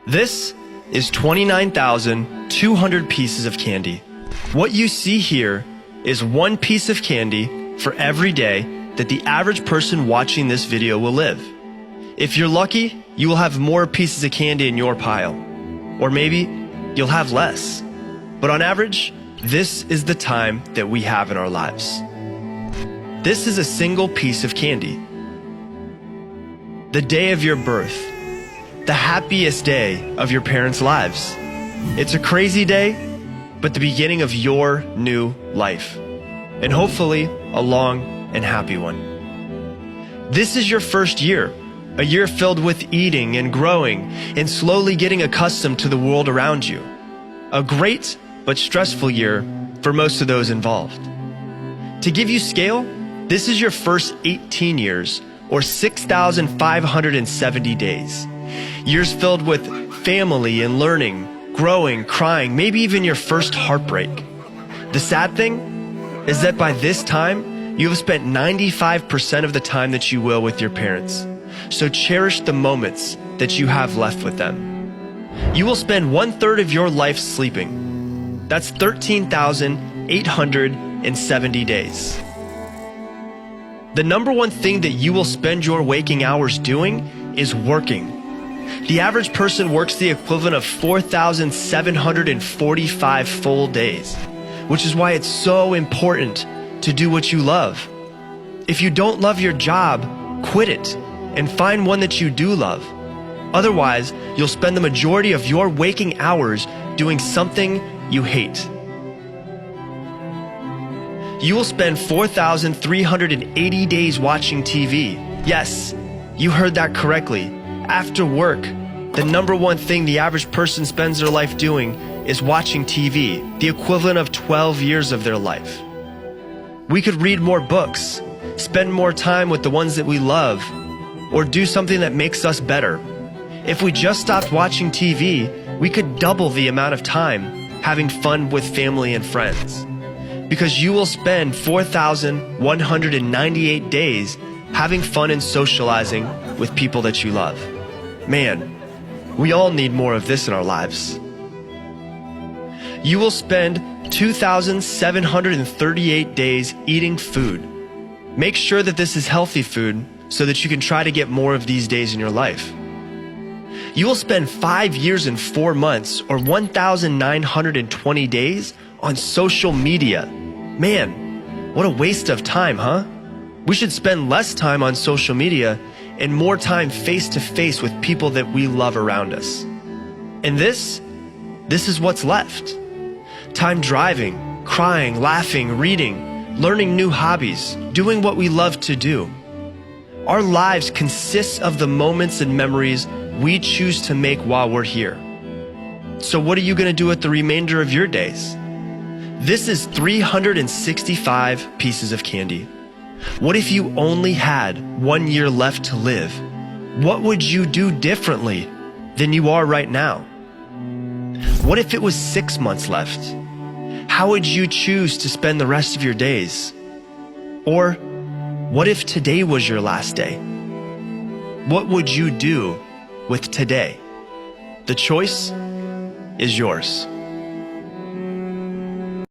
This is 29,200 pieces of candy. What you see here is one piece of candy for every day that the average person watching this video will live. If you're lucky, you will have more pieces of candy in your pile. Or maybe you'll have less. But on average, this is the time that we have in our lives. This is a single piece of candy. The day of your birth. The happiest day of your parents' lives. It's a crazy day, but the beginning of your new life. And hopefully, a long and happy one. This is your first year. A year filled with eating and growing and slowly getting accustomed to the world around you. A great but stressful year for most of those involved. To give you scale, this is your first 18 years or 6,570 days. Years filled with family and learning, growing, crying, maybe even your first heartbreak. The sad thing is that by this time, you have spent 95% of the time that you will with your parents. So cherish the moments that you have left with them. You will spend 1/3 of your life sleeping. That's 13,870 days. The number one thing that you will spend your waking hours doing is working. The average person works the equivalent of 4,745 full days, which is why it's so important to do what you love. If you don't love your job, quit it and find one that you do love. Otherwise, you'll spend the majority of your waking hours doing something you hate. You will spend 4,380 days watching TV. Yes, you heard that correctly. After work, the number one thing the average person spends their life doing is watching TV, the equivalent of 12 years of their life. We could read more books, spend more time with the ones that we love, or do something that makes us better. If we just stopped watching TV, we could double the amount of time having fun with family and friends. Because you will spend 4,198 days having fun and socializing with people that you love. Man, we all need more of this in our lives. You will spend 2,738 days eating food. Make sure that this is healthy food so that you can try to get more of these days in your life. You will spend 5 years and 4 months, or 1,920 days, on social media. Man, what a waste of time, huh? We should spend less time on social media and more time face-to-face with people that we love around us. And this is what's left. Time driving, crying, laughing, reading, learning new hobbies, doing what we love to do. Our lives consist of the moments and memories we choose to make while we're here. So what are you going to do with the remainder of your days? This is 365 pieces of candy. What if you only had 1 year left to live? What would you do differently than you are right now? What if it was 6 months left? How would you choose to spend the rest of your days? Or what if today was your last day? What would you do with today? The choice is yours.